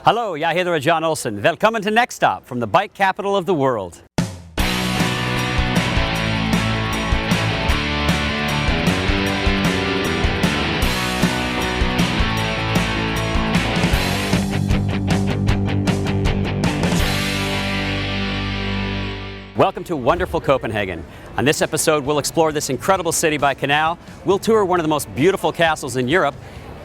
Hallo, jeg heter John Olsen. Velkommen to Next Stop from the bike capital of the world. Welcome to wonderful Copenhagen. On this episode, we'll explore this incredible city by canal, we'll tour one of the most beautiful castles in Europe,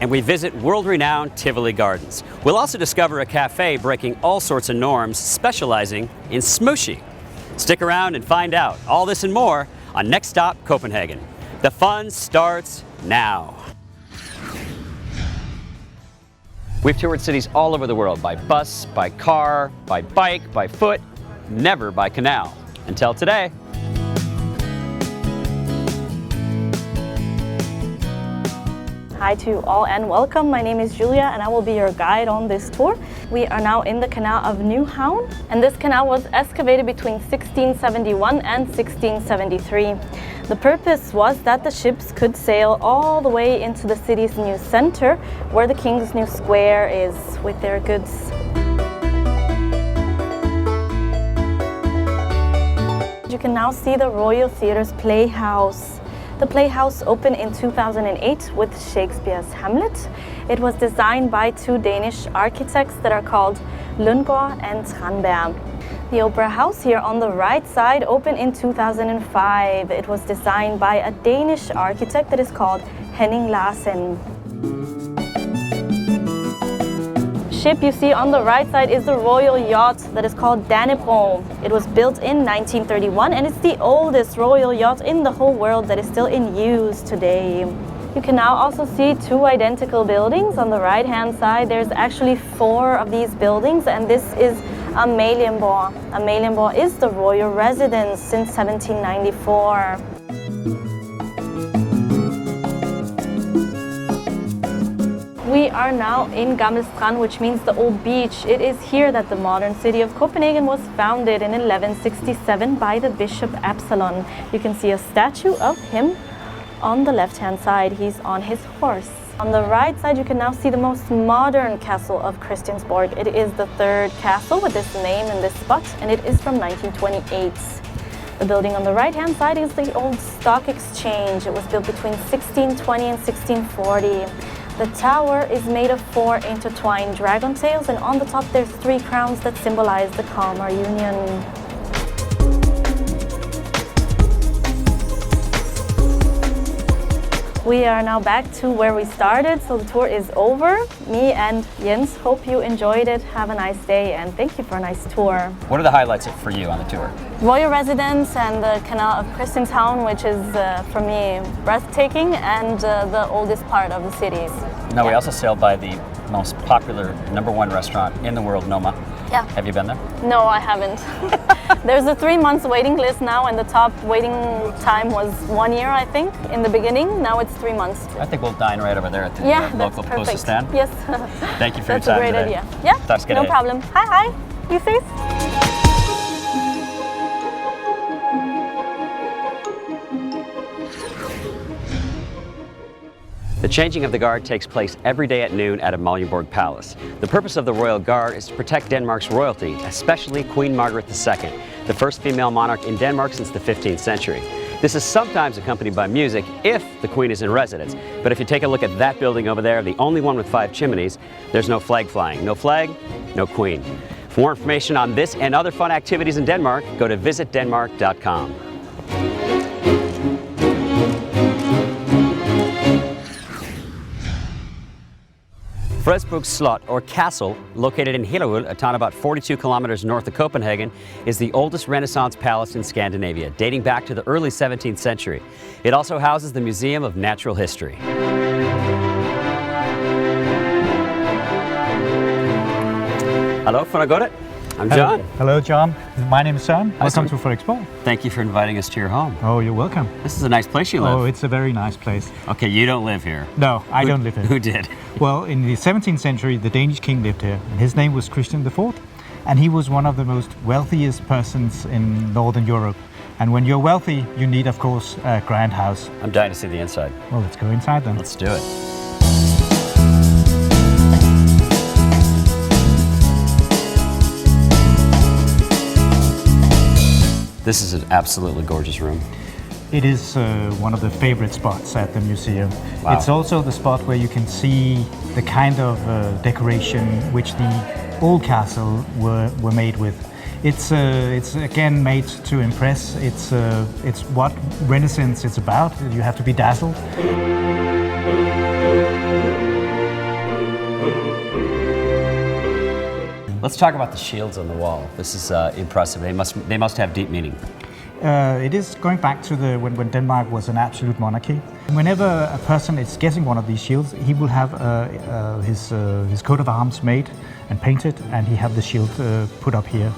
and we visit world-renowned Tivoli Gardens. We'll also discover a cafe breaking all sorts of norms, specializing in smooshie. Stick around and find out all this and more on Next Stop Copenhagen. The fun starts now. We've toured cities all over the world by bus, by car, by bike, by foot, never by canal. Until today. Hi to you all and welcome. My name is Julia and I will be your guide on this tour. We are now in the canal of Nyhavn, and this canal was excavated between 1671 and 1673. The purpose was that the ships could sail all the way into the city's new center, where the King's New Square is, with their goods. You can now see the Royal Theatre's Playhouse. The Playhouse opened in 2008 with Shakespeare's Hamlet. It was designed by two Danish architects that are called Lundgaard and Tranberg. The Opera House here on the right side opened in 2005. It was designed by a Danish architect that is called Henning Larsen. The ship you see on the right side is the royal yacht that is called Dannebroge. It was built in 1931 and it's the oldest royal yacht in the whole world that is still in use today. You can now also see two identical buildings. On the right hand side there's actually 4 of these buildings, and this is Amalienborg. Amalienborg is the royal residence since 1794. We are now in Gammel Strand, which means the old beach. It is here that the modern city of Copenhagen was founded in 1167 by the Bishop Absalon. You can see a statue of him on the left-hand side. He's on his horse. On the right side, you can now see the most modern castle of Christiansborg. It is the 3rd castle with this name in this spot, and it is from 1928. The building on the right-hand side is the old stock exchange. It was built between 1620 and 1640. The tower is made of 4 intertwined dragon tails, and on the top there's 3 crowns that symbolize the Kalmar Union. We are now back to where we started, so the tour is over. Me and Jens hope you enjoyed it. Have a nice day and thank you for a nice tour. What are the highlights for you on the tour? Royal Residence and the Canal of Christianshavn, which is for me breathtaking, and the oldest part of the city. Now, we also sailed by the most popular #1 restaurant in the world, Noma. Yeah. Have you been there? No, I haven't. There's a 3-month waiting list now, and the top waiting time was 1 year, I think, in the beginning. Now it's 3 months. I think we'll dine right over there at the local poster stand. Yes. Thank you for your time That's a great today. idea. Yeah, no problem. Hi. You see? The changing of the guard takes place every day at noon at Amalienborg Palace. The purpose of the Royal Guard is to protect Denmark's royalty, especially Queen Margaret II, the first female monarch in Denmark since the 15th century. This is sometimes accompanied by music if the Queen is in residence. But if you take a look at that building over there, the only one with 5 chimneys, there's no flag flying. No flag, no Queen. For more information on this and other fun activities in Denmark, go to visitdenmark.com. Fredensborg Slot, or Castle, located in Hillerød, a town about 42 kilometers north of Copenhagen, is the oldest Renaissance palace in Scandinavia, dating back to the early 17th century. It also houses the Museum of Natural History. Hello, hvordan går det? I'm John. Hello, John. My name is Søren. Welcome to Fredensborg. Thank you for inviting us to your home. Oh, you're welcome. This is a nice place you live. Oh, it's a very nice place. Okay, you don't live here. No, I don't live here. Who did? Well, in the 17th century, the Danish king lived here. His name was Christian IV, and he was one of the most wealthiest persons in Northern Europe. And when you're wealthy, you need, of course, a grand house. I'm dying to see the inside. Well, let's go inside then. Let's do it. This is an absolutely gorgeous room. It is one of the favorite spots at the museum. Wow. It's also the spot where you can see the kind of decoration which the old castle were made with. It's again made to impress. It's what Renaissance is about. You have to be dazzled. Let's talk about the shields on the wall. This is impressive. They must have deep meaning. It is going back to when Denmark was an absolute monarchy. Whenever a person is getting one of these shields, he will have his coat of arms made and painted, and he have the shield put up here.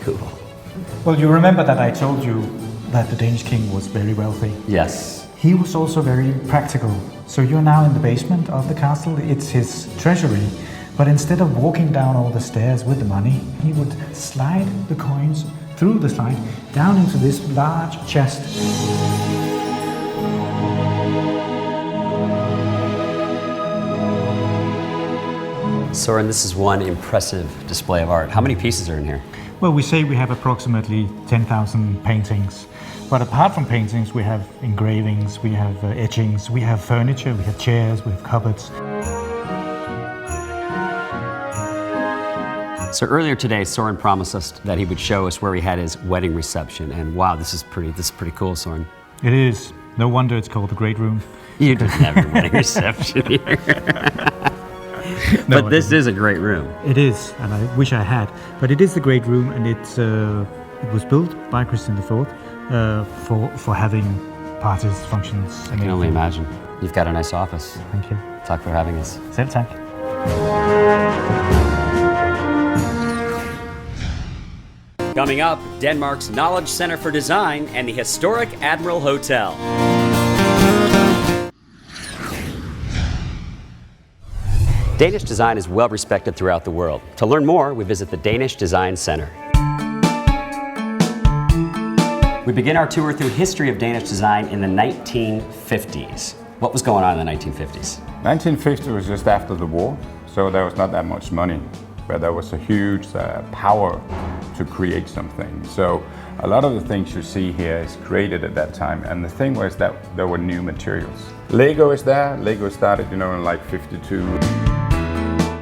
Cool. Well, you remember that I told you that the Danish king was very wealthy. Yes. He was also very practical. So you're now in the basement of the castle. It's his treasury. But instead of walking down all the stairs with the money, he would slide the coins through the slide down into this large chest. Soren, this is one impressive display of art. How many pieces are in here? Well, we say we have approximately 10,000 paintings. But apart from paintings, we have engravings, we have etchings, we have furniture, we have chairs, we have cupboards. So earlier today, Soren promised us that he would show us where he had his wedding reception, and wow, this is pretty cool, Soren. It is. No wonder it's called the Great Room. You didn't have your wedding reception here. No, but this is a great room. It is, and I wish I had. But it is the Great Room, and it was built by Christian IV for having parties, functions. I can only imagine. You've got a nice office. Thank you. Talk for having us. Selv tak. Coming up, Denmark's Knowledge Center for Design and the historic Admiral Hotel. Danish design is well respected throughout the world. To learn more, we visit the Danish Design Center. We begin our tour through history of Danish design in the 1950s. What was going on in the 1950s? 1950 was just after the war, so there was not that much money, but there was a huge power to create something. So a lot of the things you see here is created at that time, and the thing was that there were new materials. Lego is there. Lego started, in like 52.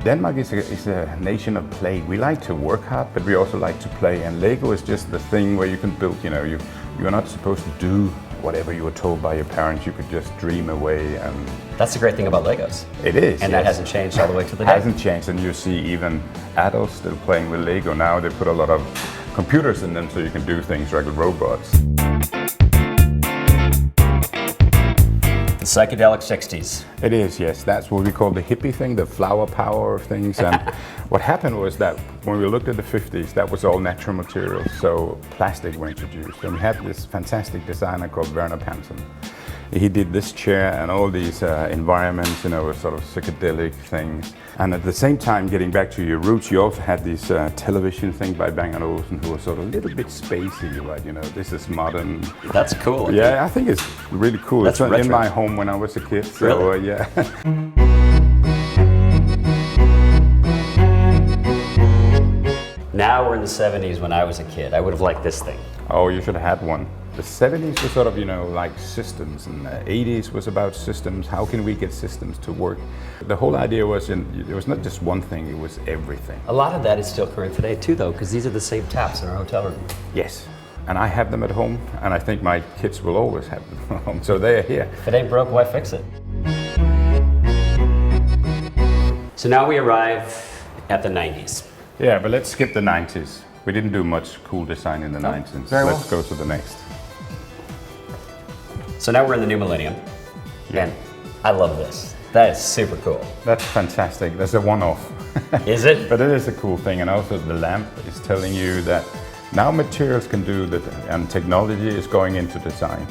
Denmark is a nation of play. We like to work hard, but we also like to play. And Lego is just the thing where you can build, you're not supposed to do whatever you were told by your parents. You could just dream away. And that's the great thing about Legos. It is. And yes. That hasn't changed all the way to the day. Hasn't changed, and you see even adults still playing with Lego now. They put a lot of computers in them so you can do things like robots. The psychedelic 60s. It is, yes. That's what we call the hippie thing, the flower power of things. And what happened was that when we looked at the 50s, that was all natural materials. So plastic were introduced. And we had this fantastic designer called Werner Panton. He did this chair and all these environments, sort of psychedelic things. And at the same time, getting back to your roots, you also had this television thing by Bang & Olufsen, who was sort of a little bit spacey, right? This is modern. That's cool. Yeah, I think it's really cool. That's it's retro. in my home when I was a kid. So, really? Yeah. Now we're in the 70s. When I was a kid, I would have liked this thing. Oh, you should have had one. The 70s was sort of, like systems, and the 80s was about systems. How can we get systems to work? The whole idea was, it was not just one thing, it was everything. A lot of that is still current today too, though, because these are the same taps in our hotel room. Yes, and I have them at home, and I think my kids will always have them at home, so they're here. If it ain't broke, why fix it? So now we arrive at the 90s. Yeah, but let's skip the 90s. We didn't do much cool design in the 90s. Very well. Let's go to the next. So now we're in the new millennium. And I love this. That is super cool. That's fantastic. That's a one-off. Is it? But it is a cool thing. And also the lamp is telling you that now materials can do that, and technology is going into design.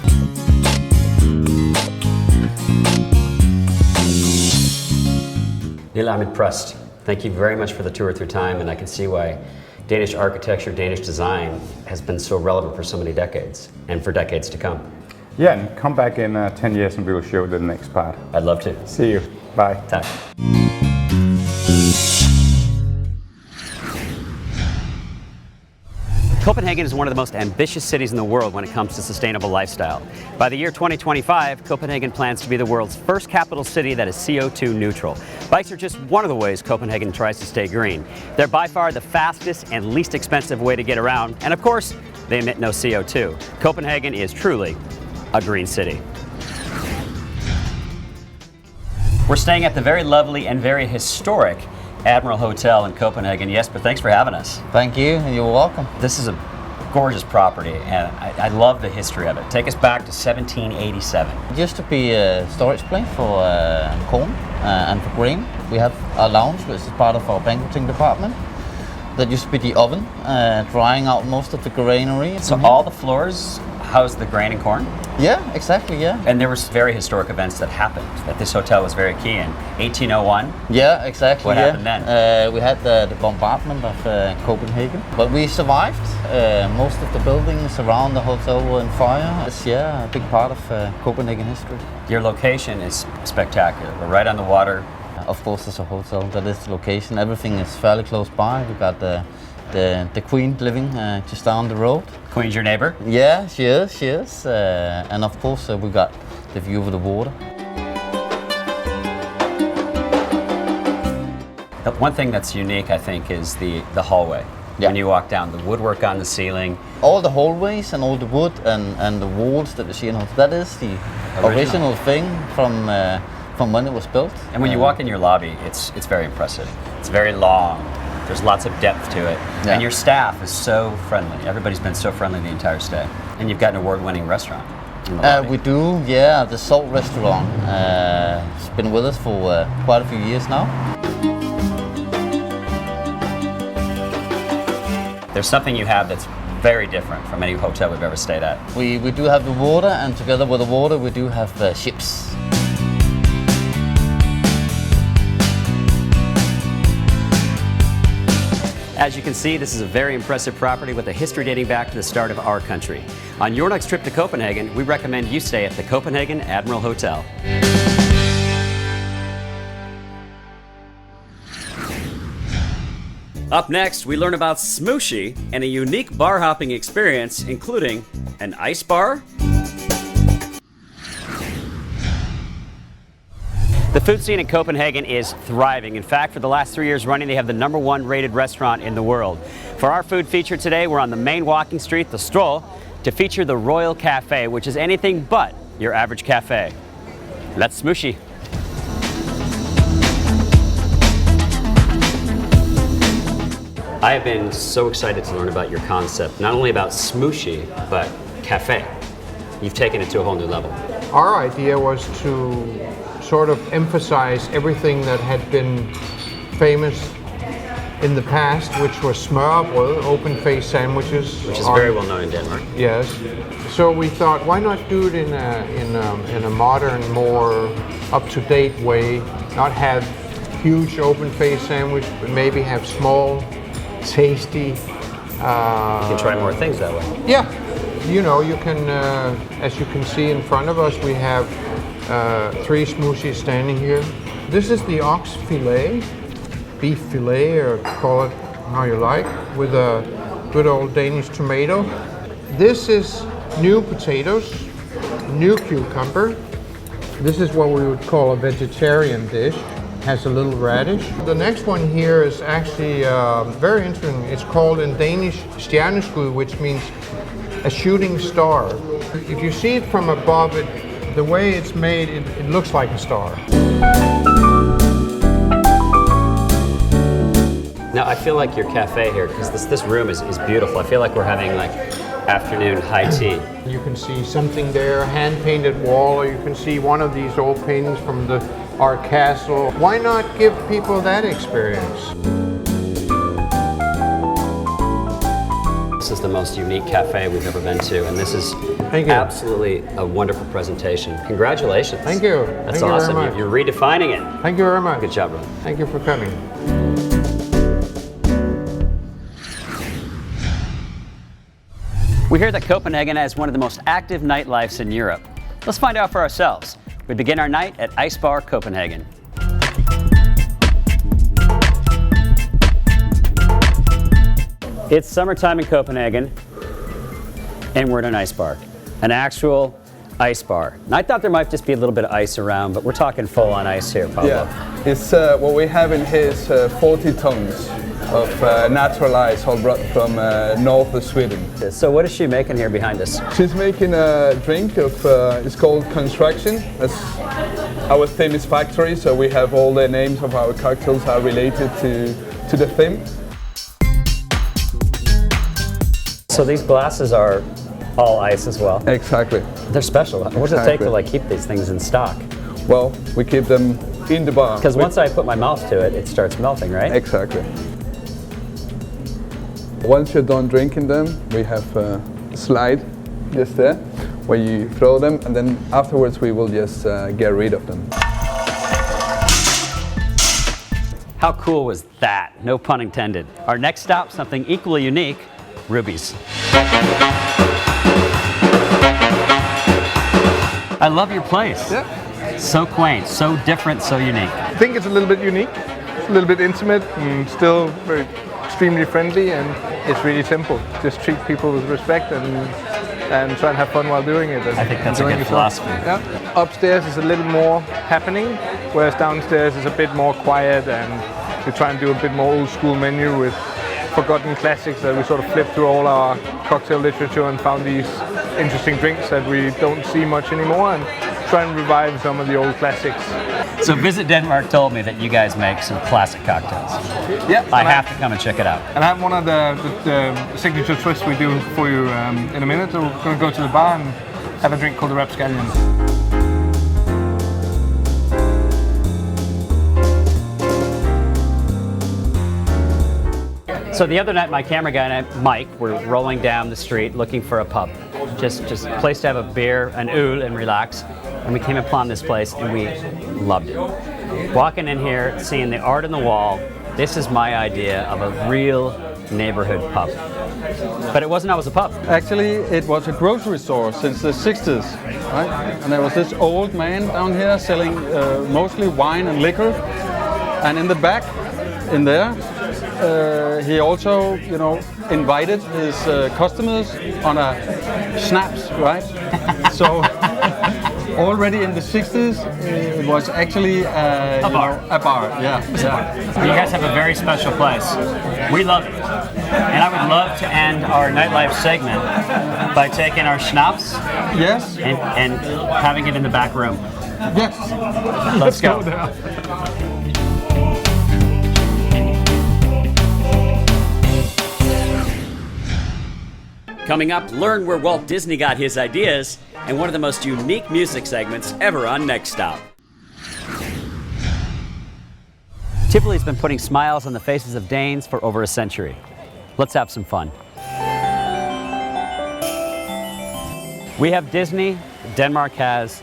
Neil, I'm impressed. Thank you very much for the tour through time, and I can see why Danish architecture, Danish design has been so relevant for so many decades, and for decades to come. Yeah, and come back in 10 years and we will show the next part. I'd love to. See you. Bye. Tak. Copenhagen is one of the most ambitious cities in the world when it comes to sustainable lifestyle. By the year 2025, Copenhagen plans to be the world's first capital city that is CO2 neutral. Bikes are just one of the ways Copenhagen tries to stay green. They're by far the fastest and least expensive way to get around, and of course, they emit no CO2. Copenhagen is truly a green city. We're staying at the very lovely and very historic Admiral Hotel in Copenhagen. Jesper, thanks for having us. Thank you, and you're welcome. This is a gorgeous property, and I love the history of it. Take us back to 1787. It used to be a storage place for corn and for grain. We have a lounge, which is part of our banqueting department. That used to be the oven, drying out most of the granary. So all the floors house the grain and corn? Yeah, exactly, yeah. And there was very historic events that happened, that this hotel was very key in. 1801? Yeah, exactly. What happened then? We had the bombardment of Copenhagen, but we survived. Most of the buildings around the hotel were on fire. It's, yeah, a big part of Copenhagen history. Your location is spectacular. We're right on the water. Of course, it's a hotel. That is the location. Everything is fairly close by. We got the Queen living just down the road. Queen's your neighbor? Yeah, she is. And of course, we got the view of the water. One thing that's unique, I think, is the hallway. Yeah. When you walk down, the woodwork on the ceiling. All the hallways and all the wood and the walls that you see in the hotel, that is the original thing from when it was built. And when you walk in your lobby, it's very impressive. It's very long. There's lots of depth to it. Yeah. And your staff is so friendly. Everybody's been so friendly the entire stay. And you've got an award-winning restaurant in the lobby. We do, yeah, the Salt Restaurant. It's been with us for quite a few years now. There's something you have that's very different from any hotel we've ever stayed at. We do have the water, and together with the water we do have ships. As you can see, this is a very impressive property with a history dating back to the start of our country. On your next trip to Copenhagen, we recommend you stay at the Copenhagen Admiral Hotel. Up next, we learn about smooshie and a unique bar hopping experience, including an ice bar. The food scene in Copenhagen is thriving. In fact, for the last 3 years running, they have the #1 rated restaurant in the world. For our food feature today, we're on the main walking street, the Stroll, to feature the Royal Cafe, which is anything but your average cafe. Let's smooshie. I have been so excited to learn about your concept, not only about smooshie, but cafe. You've taken it to a whole new level. Our idea was to sort of emphasize everything that had been famous in the past, which was smørrebrød, open-faced sandwiches. Which is very well known in Denmark. Yes. So we thought, why not do it in a modern, more up-to-date way? Not have huge open-faced sandwich, but maybe have small, tasty. You can try more things that way. Yeah. You know, you can, as you can see in front of us, we have 3 smoothies standing here. This is the ox fillet, beef fillet, or call it how you like, with a good old Danish tomato. This is new potatoes, new cucumber. This is what we would call a vegetarian dish. Has a little radish. The next one here is actually very interesting. It's called in Danish stjerneskud, which means a shooting star. If you see it from above, the way it's made, it looks like a star. Now, I feel like your cafe here, because this room is beautiful. I feel like we're having like afternoon high tea. You can see something there, hand-painted wall, or you can see one of these old paintings from our castle. Why not give people that experience? This is the most unique cafe we've ever been to, and this is absolutely a wonderful presentation. Congratulations. Thank you. That's Thank you awesome. very much. You're redefining it. Thank you very much. Good job, brother. Thank you for coming. We hear that Copenhagen has one of the most active nightlifes in Europe. Let's find out for ourselves. We begin our night at Ice Bar Copenhagen. It's summertime in Copenhagen, and we're in an ice bar. An actual ice bar. And I thought there might just be a little bit of ice around, but we're talking full on ice here, Pablo. Yeah, it's what we have in here is 40 tons of natural ice, all brought from north of Sweden. So what is she making here behind us? She's making a drink of, it's called Construction. That's our theme is factory, so we have all the names of our cocktails are related to the theme. So these glasses are all ice as well? Exactly. They're special. What does it take to like keep these things in stock? Well, we keep them in the bar. Because once I put my mouth to it, it starts melting, right? Exactly. Once you're done drinking them, we have a slide just there where you throw them, and then afterwards we will just get rid of them. How cool was that? No pun intended. Our next stop, something equally unique, Ruby's. I love your place. Yeah. So quaint, so different, so unique. I think it's a little bit unique, it's a little bit intimate, and still very extremely friendly, and it's really simple. Just treat people with respect and try and have fun while doing it. I think that's a good philosophy. Yeah. Upstairs is a little more happening, whereas downstairs is a bit more quiet, and we try and do a bit more old school menu with forgotten classics that we sort of flipped through all our cocktail literature and found these interesting drinks that we don't see much anymore, and try and revive some of the old classics. So Visit Denmark told me that you guys make some classic cocktails. Yeah, I have to come and check it out. And I have one of the signature twists we do for you in a minute. So we're going to go to the bar and have a drink called the Rapscallion. So the other night, my camera guy and I, Mike, were rolling down the street looking for a pub. Just a place to have a beer, an öl, and relax. And we came upon this place and we loved it. Walking in here, seeing the art on the wall, this is my idea of a real neighborhood pub. But it wasn't always a pub. Actually, it was a grocery store since the 60s, right? And there was this old man down here selling mostly wine and liquor. And in the back, in there, he also, invited his customers on a schnapps, right? So already in the 60s, it was actually a bar. A bar, yeah. You guys have a very special place. We love it. And I would love to end our nightlife segment by taking our schnapps Yes. and having it in the back room. Yes. Let's go. Coming up, learn where Walt Disney got his ideas and one of the most unique music segments ever on Next Stop. Tivoli's been putting smiles on the faces of Danes for over a century. Let's have some fun. We have Disney, Denmark has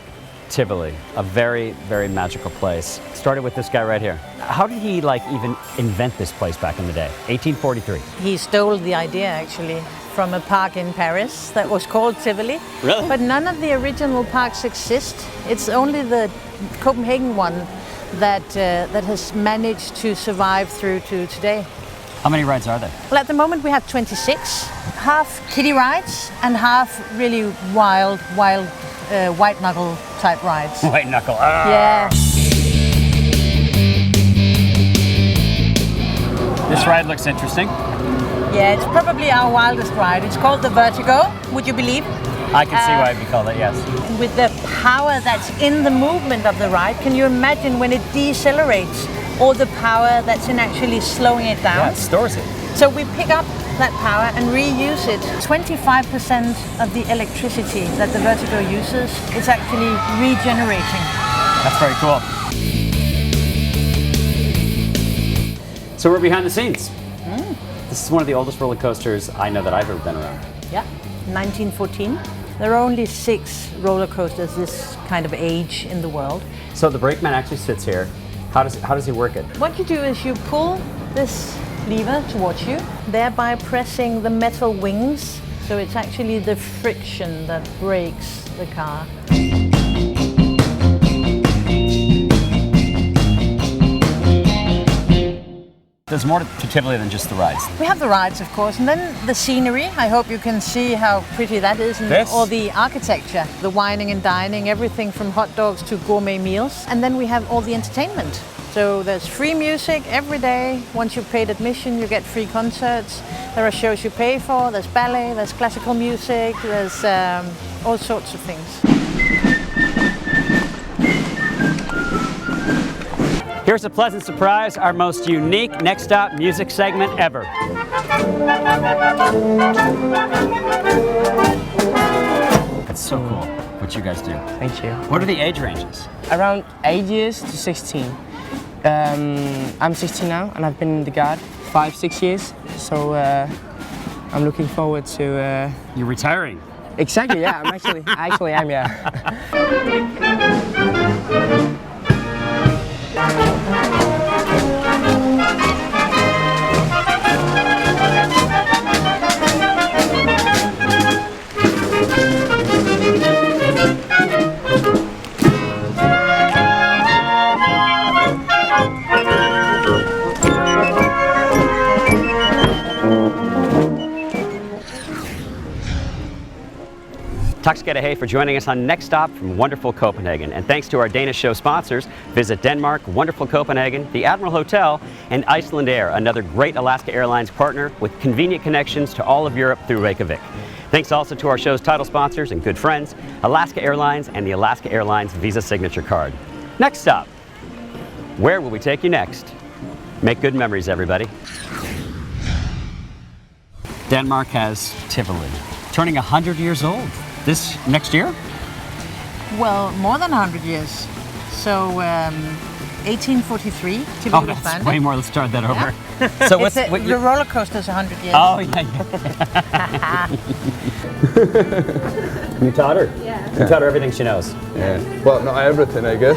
Tivoli, a very, very magical place. Started with this guy right here. How did he even invent this place back in the day? 1843. He stole the idea actually from a park in Paris that was called Tivoli. Really? But none of the original parks exist. It's only the Copenhagen one that has managed to survive through to today. How many rides are there? Well, at the moment we have 26, half kiddie rides and half really wild white knuckle type rides. White knuckle. Ah. Yeah. This ride looks interesting. Yeah, it's probably our wildest ride. It's called the Vertigo, would you believe? I can see why it'd be called that, yes. With the power that's in the movement of the ride, can you imagine when it decelerates, all the power that's in actually slowing it down? Yeah, it stores it. So we pick up that power and reuse it. 25% of the electricity that the Vertigo uses is actually regenerating. That's very cool. So we're behind the scenes. This is one of the oldest roller coasters I know that I've ever been around. Yeah, 1914. There are only 6 roller coasters this kind of age in the world. So the brakeman actually sits here. How does he work it? What you do is you pull this lever towards you, thereby pressing the metal wings. So it's actually the friction that brakes the car. There's more to Tivoli than just the rides. We have the rides, of course, and then the scenery. I hope you can see how pretty that is, and all the architecture, the wining and dining, everything from hot dogs to gourmet meals. And then we have all the entertainment. So there's free music every day. Once you've paid admission, you get free concerts. There are shows you pay for. There's ballet, there's classical music, there's all sorts of things. Here's a pleasant surprise, our most unique Next Stop music segment ever. That's so cool what you guys do. Thank you. What are the age ranges? Around 8 years to 16. I'm 16 now and I've been in the Guard 5-6 years. So I'm looking forward to... You're retiring. Exactly, yeah. I actually am, yeah. Tak skal du have for joining us on Next Stop from wonderful Copenhagen. And thanks to our Danish show sponsors, Visit Denmark, wonderful Copenhagen, the Admiral Hotel, and Iceland Air, another great Alaska Airlines partner with convenient connections to all of Europe through Reykjavik. Thanks also to our show's title sponsors and good friends, Alaska Airlines and the Alaska Airlines Visa Signature Card. Next stop, where will we take you next? Make good memories, everybody. Denmark has Tivoli, turning 100 years old. This next year? Well, more than 100 years. So 1843, Tivoli was that's founded. way more. Let's start that over. Yeah. So the roller coaster is 100 years. Oh, yeah. You taught her? Yeah. You taught her everything she knows. Yeah. Well, not everything, I guess.